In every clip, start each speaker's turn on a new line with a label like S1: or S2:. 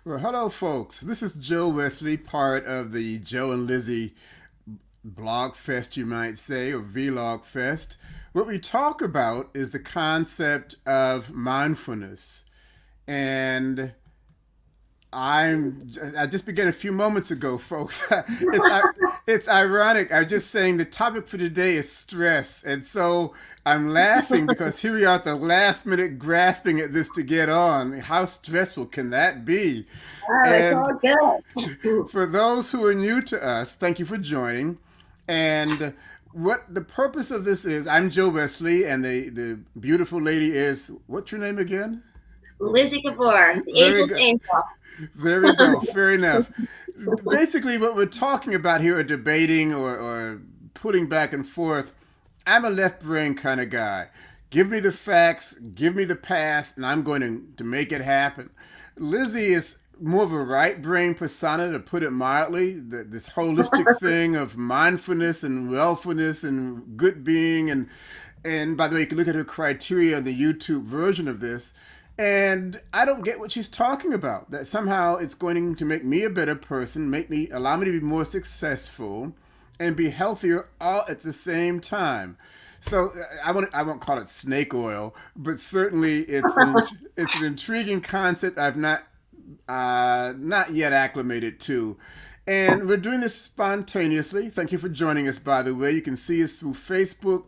S1: Well, hello, folks. This is Joe Wesley, part of the Joe and Lizzy Blog Fest, you might say, or Vlog Fest. What we talk about is the concept of mindfulness. And I just began a few moments ago, folks. It's ironic. I'm just saying the topic for today is stress, and so I'm laughing because here we are at the last minute grasping at this to get on. How stressful can that be?
S2: Oh, it's
S1: And
S2: all good.
S1: for those who are new to us, thank you for joining. And what the purpose of this is, I'm Joe Wesley, and the beautiful lady is, what's your name again?
S2: Lizzy Gabor, the
S1: Very
S2: angel's
S1: good.
S2: angel.
S1: There we go. Fair enough. Basically, what we're talking about here, or debating or putting back and forth, I'm a left brain kind of guy. Give me the facts, give me the path, and I'm going to make it happen. Lizzy is more of a right brain persona, to put it mildly. This holistic thing of mindfulness and wellfulness and good being. And by the way, you can look at her criteria on the YouTube version of this. And I don't get what she's talking about. That somehow it's going to make me a better person, allow me to be more successful, and be healthier all at the same time. So I won't call it snake oil, but certainly it's an intriguing concept I've not yet acclimated to. And we're doing this spontaneously. Thank you for joining us, by the way. You can see us through Facebook,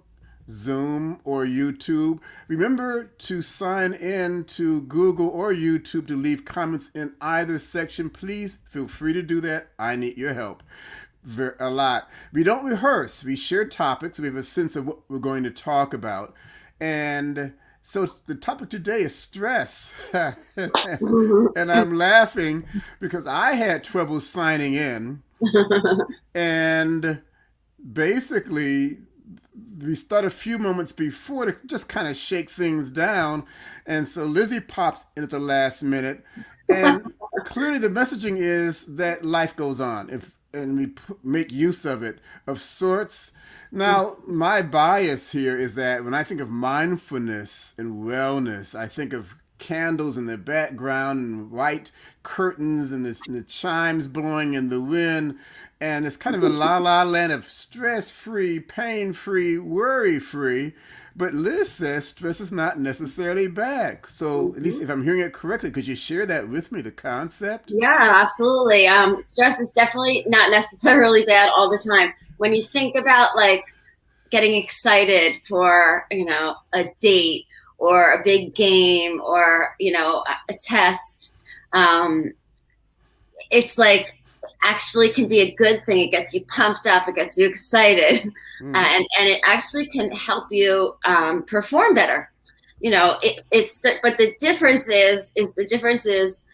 S1: Zoom, or YouTube. Remember to sign in to Google or YouTube to leave comments in either section. Please feel free to do that. I need your help a lot. We don't rehearse. We share topics. We have a sense of what we're going to talk about. And so the topic today is stress. And I'm laughing because I had trouble signing in. And basically, we start a few moments before to just kind of shake things down. And so Lizzy pops in at the last minute. And clearly the messaging is that life goes on and we make use of it of sorts. Now, my bias here is that when I think of mindfulness and wellness, I think of candles in the background and white curtains and the chimes blowing in the wind. And it's kind of a la la land of stress free, pain free, worry free. But Liz says stress is not necessarily bad. So, at least if I'm hearing it correctly, could you share that with me, the concept?
S2: Yeah, absolutely. Stress is definitely not necessarily bad all the time. When you think about like getting excited for, a date or a big game or, a test, it's like actually can be a good thing. It gets you pumped up, it gets you excited, and it actually can help you perform better. But the difference is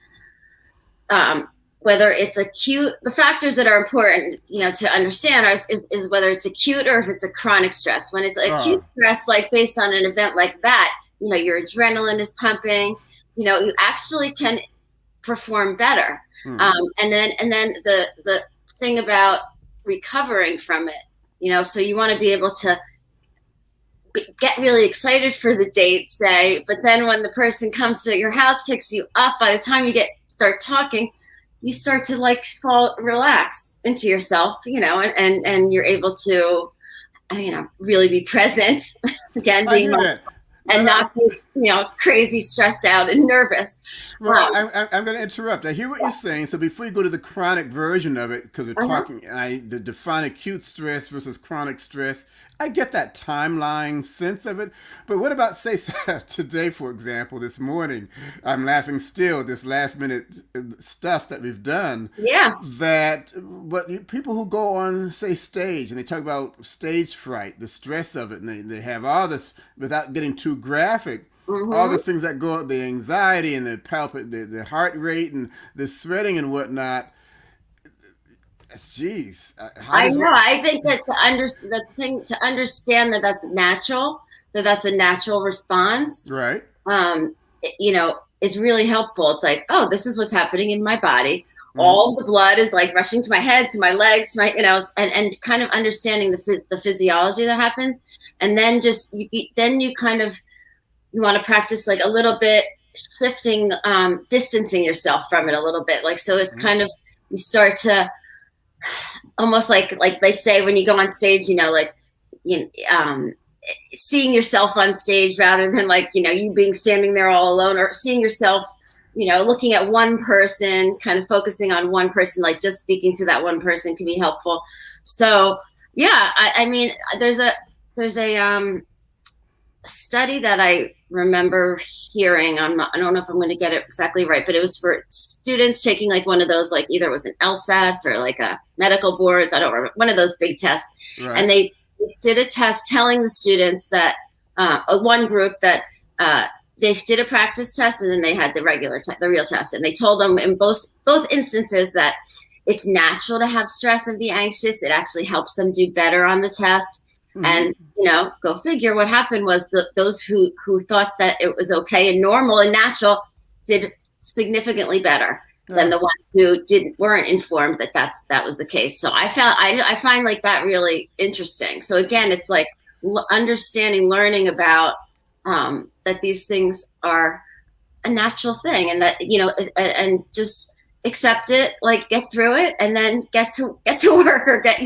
S2: whether it's acute. The factors that are important, to understand is whether it's acute or if it's a chronic stress. When it's acute stress, like based on an event like that, your adrenaline is pumping. You actually can perform better. And then the thing about recovering from it, so you want to be able to get really excited for the date, say, but then when the person comes to your house, picks you up, by the time you start talking, you start to like relax into yourself, and you're able to, really be present again,
S1: I
S2: being
S1: hear that.
S2: and not be, crazy, stressed out, and nervous.
S1: Well, I'm going to interrupt. I hear what you're saying. So before you go to the chronic version of it, because we're talking, the define acute stress versus chronic stress, I get that timeline sense of it. But what about, say, today, for example, this morning, I'm laughing still, this last minute stuff that we've done.
S2: Yeah.
S1: But people who go on, say, stage, and they talk about stage fright, the stress of it, and they have all this, without getting too graphic, all the things that go, the anxiety and the heart rate and the sweating and whatnot. Geez,
S2: I know. I think that to understand that that's natural, that's a natural response,
S1: right?
S2: Is really helpful. It's like, oh, this is what's happening in my body. All the blood is like rushing to my head, to my legs, to my, and kind of understanding the physiology that happens, and then you want to practice like a little bit shifting, distancing yourself from it a little bit. Like, so it's kind of, you start to almost like they say when you go on stage, like, you seeing yourself on stage rather than like, you being standing there all alone, or seeing yourself, looking at one person, kind of focusing on one person, like just speaking to that one person can be helpful. So yeah, I mean, there's a study that I remember hearing. I don't know if I'm going to get it exactly right, but it was for students taking like one of those, like either it was an LSAS or like a medical boards. I don't remember, one of those big tests. Right. And they did a test telling the students that one group that they did a practice test, and then they had the real test. And they told them in both instances that it's natural to have stress and be anxious. It actually helps them do better on the test. Mm-hmm. And, go figure, what happened was those who thought that it was okay and normal and natural did significantly better than the ones who weren't informed that was the case. So I find like that really interesting. So again, it's like learning about that these things are a natural thing, and that, and just accept it, like get through it, and then get to work, or get,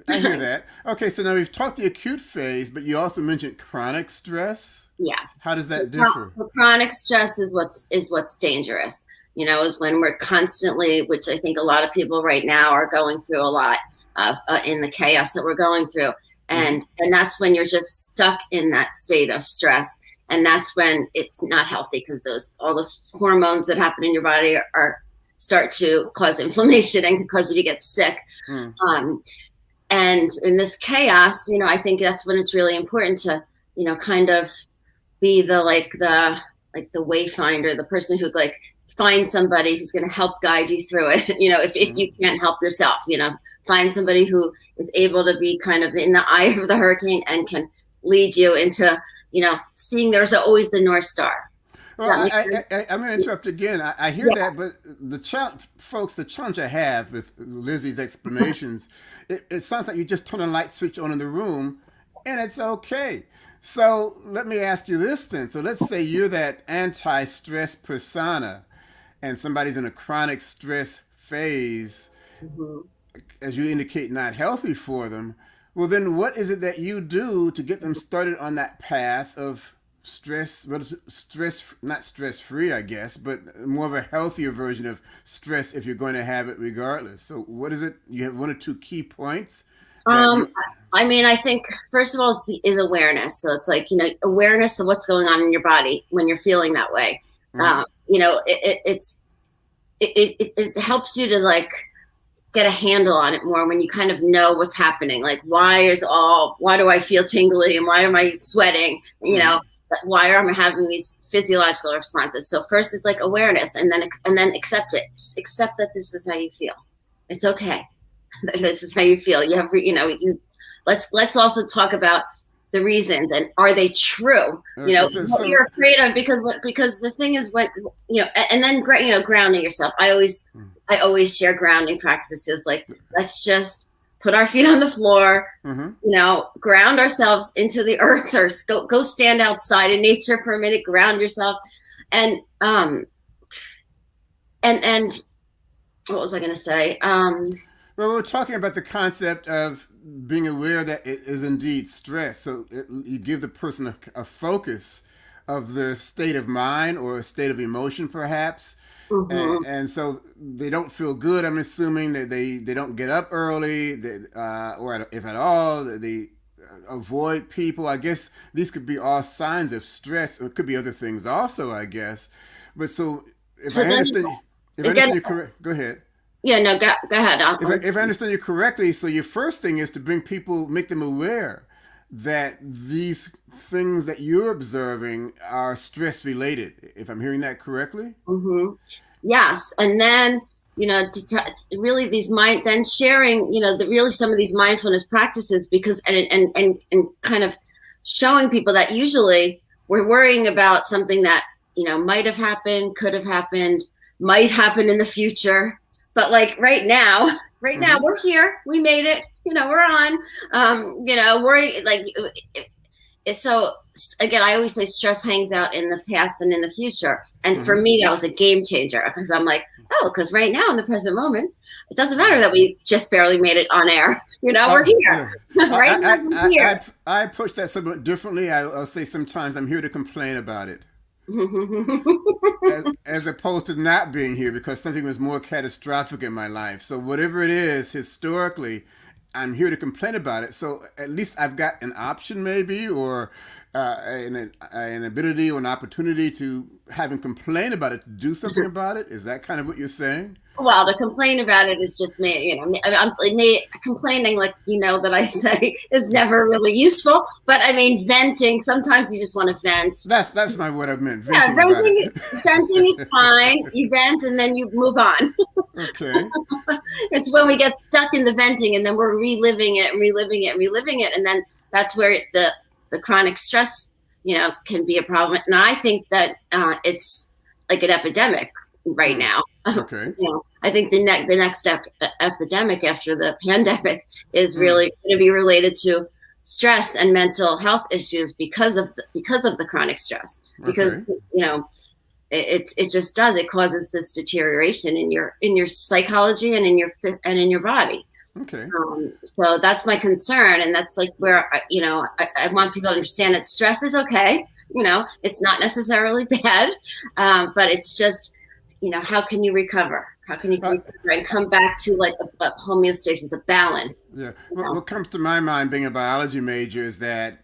S1: I hear that. Okay, so now we've talked the acute phase, but you also mentioned chronic stress.
S2: Yeah.
S1: How does that differ?
S2: So chronic stress is what's dangerous. Is when we're constantly, which I think a lot of people right now are going through a lot of in the chaos that we're going through, and that's when you're just stuck in that state of stress, and that's when it's not healthy, because all the hormones that happen in your body start to cause inflammation and can cause you to get sick. And in this chaos, I think that's when it's really important to, kind of be the wayfinder, the person who like find somebody who's going to help guide you through it. If you can't help yourself, find somebody who is able to be kind of in the eye of the hurricane and can lead you into, seeing there's always the North Star.
S1: Well, I'm going to interrupt again. I hear that, but the challenge I have with Lizzy's explanations, it sounds like you just turn a light switch on in the room, and it's okay. So let me ask you this then. So let's say you're that anti-stress persona, and somebody's in a chronic stress phase, as you indicate, not healthy for them. Well, then what is it that you do to get them started on that path of not stress-free, I guess, but more of a healthier version of stress if you're going to have it regardless? So what is it? You have one or two key points?
S2: I mean, I think first of all is awareness. So it's like, awareness of what's going on in your body when you're feeling that way. It helps you to like get a handle on it more when you kind of know what's happening. Like, why do I feel tingly, and why am I sweating? Why am I having these physiological responses? So first it's like awareness, and then accept it. Just accept that this is how you feel. It's okay. This is how you feel. You have, let's also talk about the reasons, and are they true? What you're afraid of, because the thing is, when, and then, grounding yourself. I always share grounding practices. Like, let's just put our feet on the floor, ground ourselves into the earth, or go stand outside in nature for a minute, ground yourself. And what was I going to say?
S1: Well, we're talking about the concept of being aware that it is indeed stress. So you give the person a focus of their state of mind or a state of emotion, perhaps. And so they don't feel good. I'm assuming that they don't get up early, or if at all, they avoid people. I guess these could be all signs of stress, or it could be other things also, I guess. But so if I understand you correct, go ahead.
S2: Yeah, no, go ahead.
S1: If I understand you correctly, so your first thing is to make them aware that these things that you're observing are stress related. If I'm hearing that correctly.
S2: Yes, and then really then sharing really some of these mindfulness practices, because and kind of showing people that usually we're worrying about something that might have happened, could have happened, might happen in the future. But like right now we're here, we made it, we're on, worry, like so again, I always say stress hangs out in the past and in the future. And for
S1: Mm-hmm.
S2: me, that was a game changer because I'm like, oh, because right now in the present moment, it doesn't matter that we just barely made it on air. We're here.
S1: Yeah.
S2: Right now, we're here.
S1: I approach that somewhat differently. I'll say sometimes I'm here to complain about it, as opposed to not being here because something was more catastrophic in my life. So whatever it is, historically, I'm here to complain about it. So at least I've got an option, maybe, or an ability or an opportunity to having complain about it, to do something about it. Is that kind of what you're saying?
S2: Well, to complain about it is just me, I'm me complaining, like, that I say is never really useful. But I mean, venting, sometimes you just want to vent.
S1: That's my what I meant.
S2: Yeah,
S1: Venting about it.
S2: venting is fine. You vent and then you move on.
S1: Okay.
S2: It's when we get stuck in the venting and then we're reliving it and reliving it and reliving it. And then that's where the chronic stress, can be a problem. And I think that it's like an epidemic right now.
S1: Okay.
S2: I think the next epidemic after the pandemic is
S1: Mm.
S2: really going to be related to stress and mental health issues because of the chronic stress. Because
S1: Okay.
S2: it just does, it causes this deterioration in your psychology and in your body.
S1: Okay.
S2: So that's my concern, and that's like where I want people to understand that stress is okay. It's not necessarily bad, but it's just, how can you recover? How can you recover and come back to like a homeostasis, a balance?
S1: Yeah. What comes to my mind, being a biology major, is that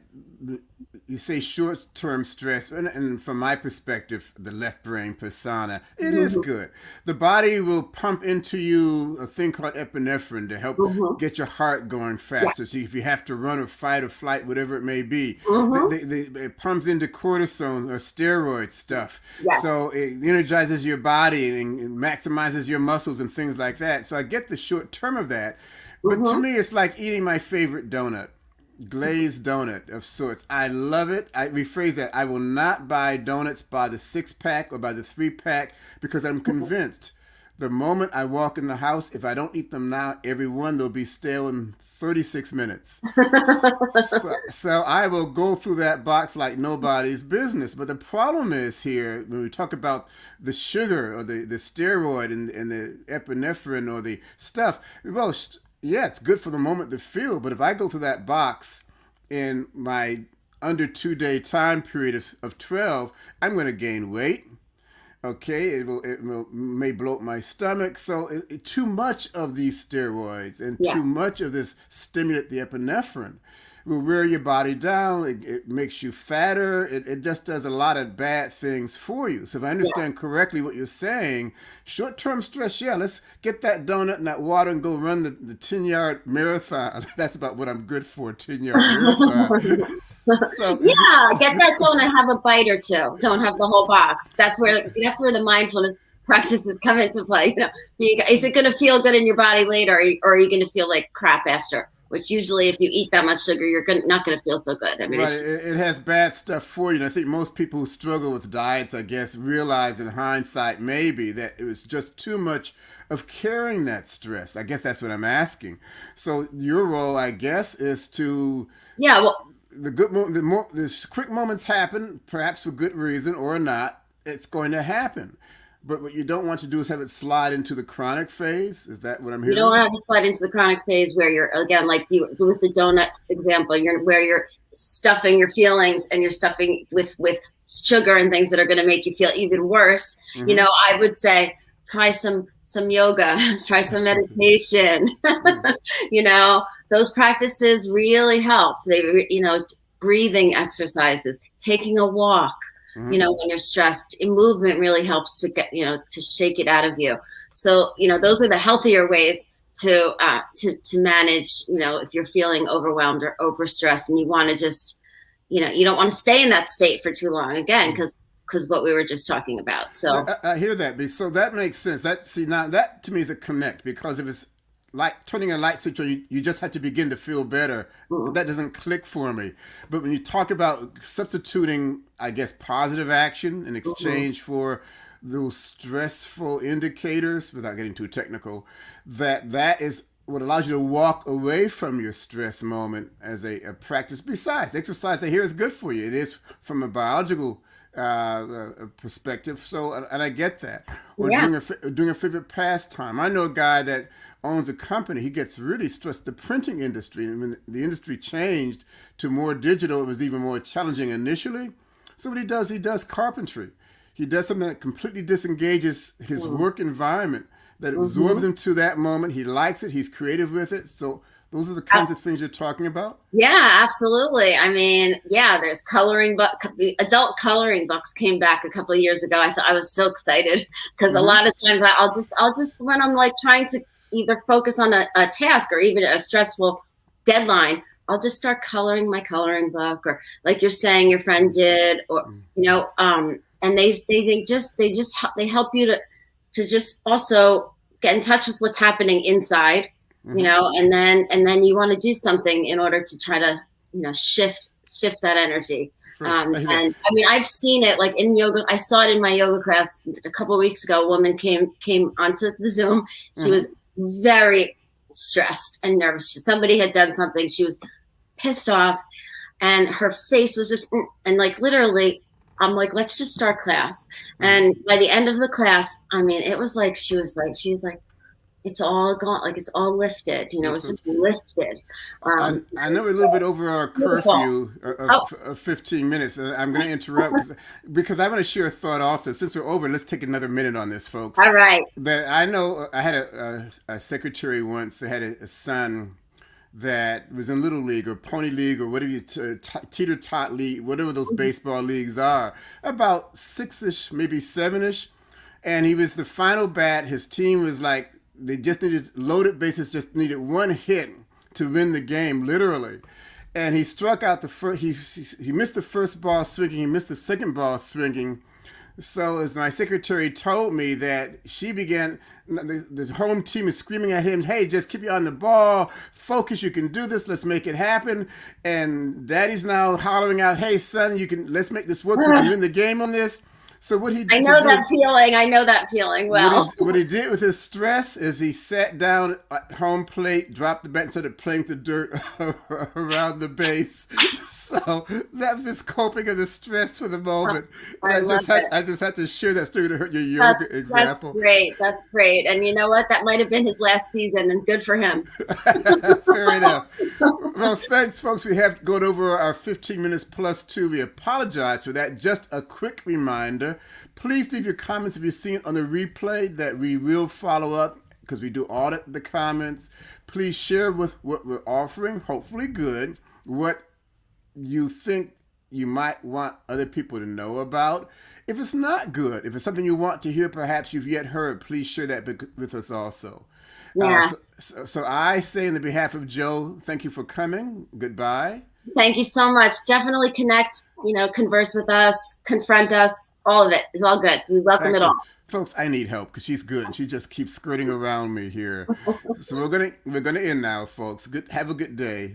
S1: you say short-term stress, and from my perspective, the left brain persona, it is
S2: Mm-hmm.
S1: good. The body will pump into you a thing called epinephrine to help
S2: Mm-hmm.
S1: get your heart going
S2: Yeah.
S1: faster. So if you have to run or fight or flight, whatever it may be,
S2: Mm-hmm.
S1: it pumps into cortisone or steroid stuff.
S2: Yes.
S1: So it energizes your body and maximizes your muscles and things like that. So I get the short term of that. But to
S2: Mm-hmm.
S1: me, it's like eating my favorite donut, glazed donut of sorts. I love it. I rephrase that. I will not buy donuts by the 6-pack or by the 3-pack because I'm convinced the moment I walk in the house, if I don't eat them now, every one they'll be stale in 36 minutes. So I will go through that box like nobody's business. But the problem is here when we talk about the sugar or the steroid and the epinephrine or the stuff. Well, yeah, it's good for the moment to feel, but if I go through that box in my under 2 day time period of 12, I'm going to gain weight. Okay, it may bloat my stomach. So too much of these steroids and
S2: Yeah.
S1: too much of this stimulant, the epinephrine, will wear your body down. It makes you fatter. It just does a lot of bad things for you. So if I
S2: Yeah.
S1: understand correctly what you're saying, short-term stress, yeah, let's get that donut and that water and go run the 10-yard marathon. That's about what I'm good for, 10-yard marathon. So,
S2: Yeah, get that donut, have a bite or two. Don't have the whole box. That's where the mindfulness practices come into play. Is it going to feel good in your body later, or are you going to feel like crap after? Which usually, if you eat that much sugar, you're not going to feel so good. I mean,
S1: right,
S2: it's just
S1: it has bad stuff for you. And I think most people who struggle with diets, I guess, realize in hindsight maybe that it was just too much of carrying that stress. I guess that's what I'm asking. So your role, I guess, is to
S2: yeah. Well,
S1: the the quick moments happen, perhaps for good reason or not. It's going to happen. But what you don't want to do is have it slide into the chronic phase. Is that what I'm
S2: you don't
S1: hearing?
S2: want to slide into the chronic phase where you're, again, like you with the donut example, where you're stuffing your feelings and you're stuffing with sugar and things that are going to make you feel even worse.
S1: Mm-hmm.
S2: I would say try some yoga, try some meditation. Those practices really help. Breathing exercises, taking a walk,
S1: Mm-hmm.
S2: when you're stressed. Movement really helps to get, to shake it out of you. So, those are the healthier ways to manage, if you're feeling overwhelmed or overstressed and you want to just, you don't want to stay in that state for too long, again, because what we were just talking about.
S1: Yeah,
S2: So,
S1: I hear that. So that makes sense. Now that to me is a connect because if it's like turning a light switch on, you just have to begin to feel better.
S2: mm,
S1: That doesn't click for me. But when you talk about substituting, I guess, positive action in
S2: mhm.
S1: exchange for those stressful indicators, without getting too technical, that is what allows you to walk away from your stress moment as a practice. Besides, exercise, I hear, is good for you. It is from a biological perspective. So, and I get that. Or
S2: Yeah.
S1: doing a favorite pastime. I know a guy that owns a company. He gets really stressed. The printing industry, and when the industry changed to more digital, it was even more challenging initially. So what he does carpentry. He does something that completely disengages his work environment, that absorbs him to that moment. He likes it. He's creative with it. So those are the kinds of things you're talking about.
S2: Yeah, absolutely. I mean, yeah, there's coloring book, adult coloring books came back a couple of years ago. I thought I was so excited because a lot of times I'll just when I'm like trying to either focus on a task or even a stressful deadline, I'll just start coloring my coloring book, or like you're saying your friend did, or and they help you to just also get in touch with what's happening inside, and then you want to do something in order to try to shift that energy. And I mean, I've seen it like in yoga. I saw it in my yoga class a couple of weeks ago. A woman came onto the Zoom. She was very stressed and nervous. Somebody had done something. She was pissed off, and her face was just, and like literally, I'm like, let's just start class. And by the end of the class, I mean, it was like she was like, it's all gone, like it's all lifted, it's just lifted.
S1: I know we're a little bit over our curfew of 15 minutes, and I'm going to interrupt because I want to share a thought also. Since we're over, let's take another minute on this, folks.
S2: All right.
S1: That I know I had a secretary once that had a son that was in Little League or Pony League or whatever teeter-tot league, whatever those baseball leagues are, about 6-ish, maybe 7-ish. And he was the final bat. His team was like, they just needed loaded bases, just needed one hit to win the game, literally. And he struck out the first, he missed the first ball swinging, he missed the second ball swinging. So as my secretary told me that she began, the home team is screaming at him, hey, just keep you on the ball, focus, you can do this, let's make it happen. And daddy's now hollering out, hey son, let's make this work, we can win the game on this. So what he did,
S2: I know that feeling well.
S1: What he did with his stress is he sat down at home plate, dropped the bat, and started playing the dirt around the base. So that was his coping of the stress for the moment. I just had to share that story to hurt your yoga example.
S2: That's great. And you know what? That might have been his last season, and good for him.
S1: Fair enough. Well, thanks, folks. We have gone over our 15 minutes plus 2. We apologize for that. Just a quick reminder. Please leave your comments if you see it on the replay, that we will follow up because we do audit the comments. Please share with what we're offering, hopefully good, what you think you might want other people to know about. If it's not good, if it's something you want to hear, perhaps you've yet heard, please share that with us also.
S2: Yeah.
S1: So I say on the behalf of Joe, thank you for coming. Goodbye.
S2: Thank you so much. Definitely connect, converse with us, confront us. All of it is all good. We welcome it all.
S1: Folks, I need help because she's good and she just keeps skirting around me here. So we're gonna end now, folks. Have a good day.